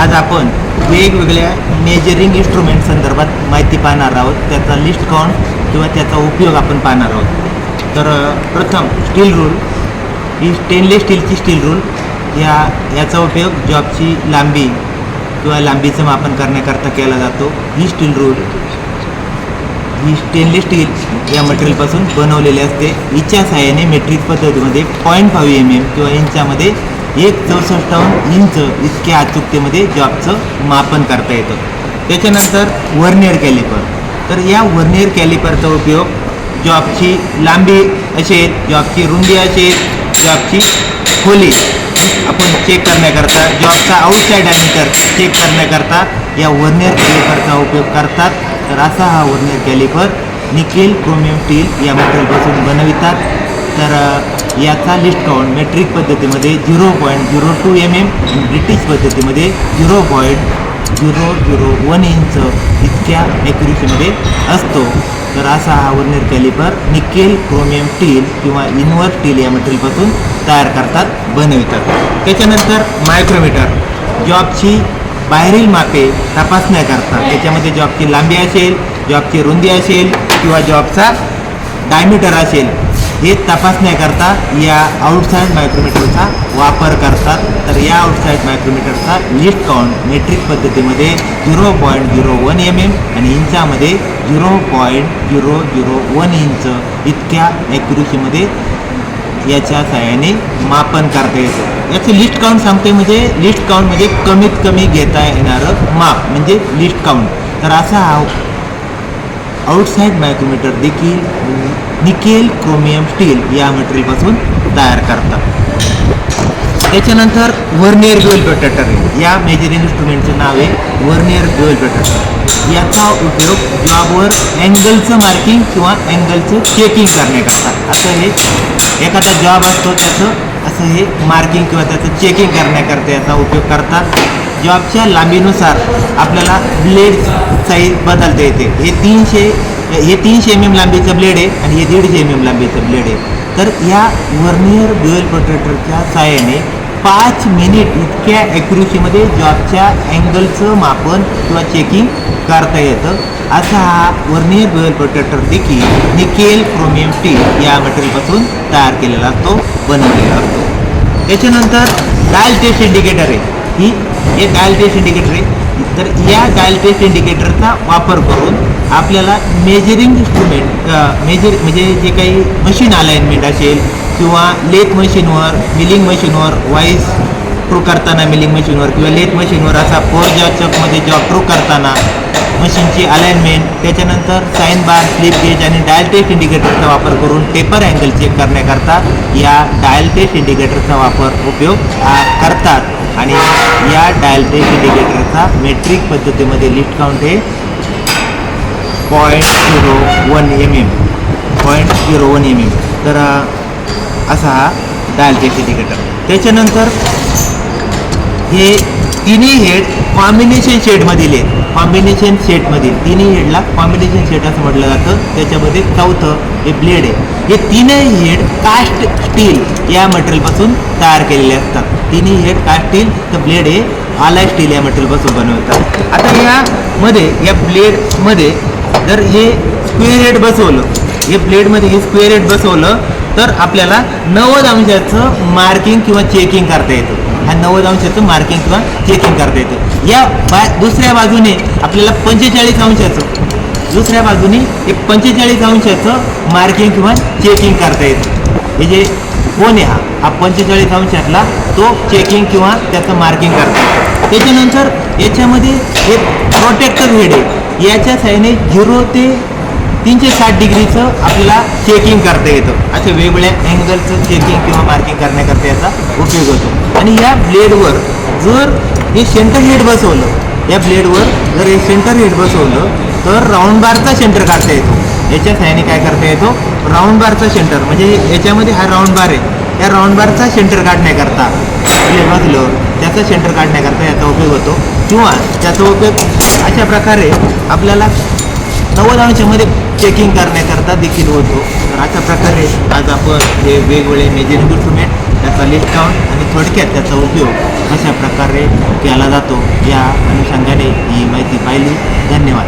आज आपण वेगवेगळ्या मेजरिंग इन्स्ट्रुमेंट संदर्भात माहिती पाहणार आहोत. त्याचा लिस्ट काउंट किंवा त्याचा उपयोग आपण पाहणार आहोत. तर प्रथम स्टील रूल, ही स्टेनलेस स्टीलची स्टील रूल, याचा उपयोग जॉबची लांबी किंवा लांबीचं मापन करण्याकरता केला जातो. ही स्टील रूल ही स्टेनलेस स्टील या मटेरियलपासून बनवलेली असते. हिच्या सहाय्याने मेट्रिक पद्धतीमध्ये 0.5 mm किंवा इंचामध्ये 1/64 इंच इतक्या अचूकतेमध्ये जॉबचं मापन करता येतं. त्याच्यानंतर व्हर्नियर कॅलिपर. तर या व्हर्नियर कॅलिपरचा उपयोग जॉबची लांबी असेल, जॉबची रुंदी असेल, जॉबची खोली आपण चेक करण्याकरता, जॉबचा आउटसाईड डायमीटर चेक करण्याकरता या व्हर्नियर कॅलिपरचा उपयोग करतात. तर असा हा vernier calliper nickel chromium steel या मटेरियलपासून बनवितात. तर याचा लिस्ट काउंट मेट्रिक पद्धतीमध्ये 0.02 mm आणि ब्रिटिश पद्धतीमध्ये 0.001 इंच इतक्या ॲक्युरेसीमध्ये असतो. तर असा हा vernier calliper nickel chromium steel किंवा इन्व्हर स्टील या मटेरियलपासून तयार करतात, बनवितात. त्याच्यानंतर मायक्रोमीटर, जॉबची बाहेरील मापे तपासण्याकरता, त्याच्यामध्ये जॉबची लांबी असेल, जॉबची रुंदी असेल किंवा जॉबचा डायमीटर असेल, हे तपासण्याकरता या आउटसाईड मायक्रोमीटरचा वापर करतात. तर या आउटसाईड मायक्रोमीटरचा लिस्ट काउंट मेट्रिक पद्धतीमध्ये 0.01 mm आणि इंचामध्ये 0.001 इंच इतक्या ॲक्युरेसीमध्ये याच्या सहाय्याने मापन करता येतं. याचं लिस्ट काउंट सांगते, म्हणजे लिस्ट काउंट म्हणजे कमीत कमी घेता येणारं माप म्हणजे लिस्ट काउंट. तर असा हा आउटसाईड मायक्रोमीटर देखील निकेल क्रोमियम स्टील या मटेरियलपासून तयार करतात. त्याच्यानंतर व्हर्नियर ड्युअल प्रोट्रॅक्टर, या मेजरिंग इन्स्ट्रुमेंटचं नाव आहे व्हर्नियर ड्युअल प्रोट्रॅक्टर. याचा उपयोग जॉबवर अँगलचं मार्किंग किंवा अँगलचं चेकिंग करण्याकरता, असं हे एखादा जॉब असतो त्याचं असं हे मार्किंग किंवा त्याचं चेकिंग करण्याकरता याचा उपयोग करतात. जॉबच्या लांबीनुसार आपल्याला ब्लेड साईज बदलता येते. हे 300 mm लांबीचं ब्लेड आहे आणि हे 150 mm लांबीचं ब्लेड आहे. तर या व्हर्नियर ड्युअल प्रोट्रॅक्टरच्या सहाय्याने 5 मिनिट इतक्या ॲक्युरेसीमध्ये जॉबच्या अँगलचं मापन किंवा चेकिंग करता येतं. असा हा व्हर्नियर ड्युअल प्रोट्रॅक्टर देखील निकेल क्रोमियम स्टील या मटेरियलपासून तयार केलेला असतो, बनवलेला असतो. त्याच्यानंतर डायल टेस्ट इंडिकेटर आहे. हे डायल टेस्ट इंडिकेटर आहे. तर या डायल टेस्ट इंडिकेटरचा वापर करून आपल्याला मेजरिंग इन्स्ट्रुमेंट म्हणजे जे काही मशीन अलाइनमेंट असेल किंवा लेथ मशीनवर, मिलिंग मशीनवर वाईज ट्रू करताना, मिलिंग मशीनवर किंवा लेथ मशीनवर असा 4 चकमध्ये जॉब ट्रू करताना मशीनची अलाइनमेंट, त्याच्यानंतर साइन बार, स्लिप गेज आणि डायल टेस्ट इंडिकेटरचा वापर करून टेपर अँगल चेक करण्याकरता या डायल टेस्ट इंडिकेटरचा उपयोग करतात. आणि या डायल टेस्ट इंडिकेटरचा मेट्रिक पद्धतीमध्ये लिस्ट काउंट आहे 0.01 mm. तर असा हा डायल टेस्ट इंडिकेटर. त्याच्यानंतर हे तिन्ही हेड कॉम्बिनेशन शेडमधील आहे. कॉम्बिनेशन सेटमधील तिन्ही हेडला कॉम्बिनेशन सेट असं म्हटलं जातं. त्याच्यामध्ये चौथं हे ब्लेड आहे. हे तीनही हेड कास्ट स्टील या मटेरियलपासून तयार केलेले असतात. तिन्ही हेड कास्ट स्टील, तर ब्लेड हे आलाय स्टील या मटेरियलपासून बनवतात. आता यामध्ये या ब्लेडमध्ये जर हे स्क्वेअर हेड बसवलं, हे ब्लेडमध्ये हे स्क्वेअर हेड बसवलं तर आपल्याला 90 अंशाचं मार्किंग किंवा चेकिंग करता येतं. हा 90 अंशाचं मार्किंग किंवा चेकिंग करता येतं. या दुसऱ्या बाजूने आपल्याला 45 अंशाचं, दुसऱ्या बाजूने हे 45 अंशाचं मार्किंग किंवा चेकिंग करता येतं. हे जे कोण आहे हा 45 अंशातला तो चेकिंग किंवा त्याचं मार्किंग करतो. त्याच्यानंतर याच्यामध्ये हे प्रोटेक्टर हेड आहे. याच्या साहाय्याने 0 ते 360 डिग्रीचं आपल्याला चेकिंग करता येतं. असे वेगवेगळ्या अँगलचं चेकिंग किंवा मार्किंग करण्याकरता याचा उपयोग होतो. आणि या ब्लेडवर जर हे सेंटर हेड बसवलं, या ब्लेडवर जर हे सेंटर हेड बसवलं तर राऊंड बारचा सेंटर काढता येतो. याच्या सहाय्याने काय करता येतो, राऊंड बारचा सेंटर, म्हणजे याच्यामध्ये हा राऊंड बार आहे, या राऊंड बारचा सेंटर काढण्याकरता ब्लेड बसल्यावर त्याचा सेंटर काढण्याकरता याचा उपयोग होतो. किंवा त्याचा उपयोग अशा प्रकारे आपल्याला 90 अंशामध्ये चेकिंग करण्याकरता देखील होतो. तर अशा प्रकारे आज आपण हे वेगवेगळे मेजरिंग इन्स्ट्रुमेंट, प्रकारचा लिस्ट काउंट आणि थोडक्यात त्याचा उपयोग कशा प्रकारे केला जातो या अनुषंगाने ही माहिती पाहिली. धन्यवाद.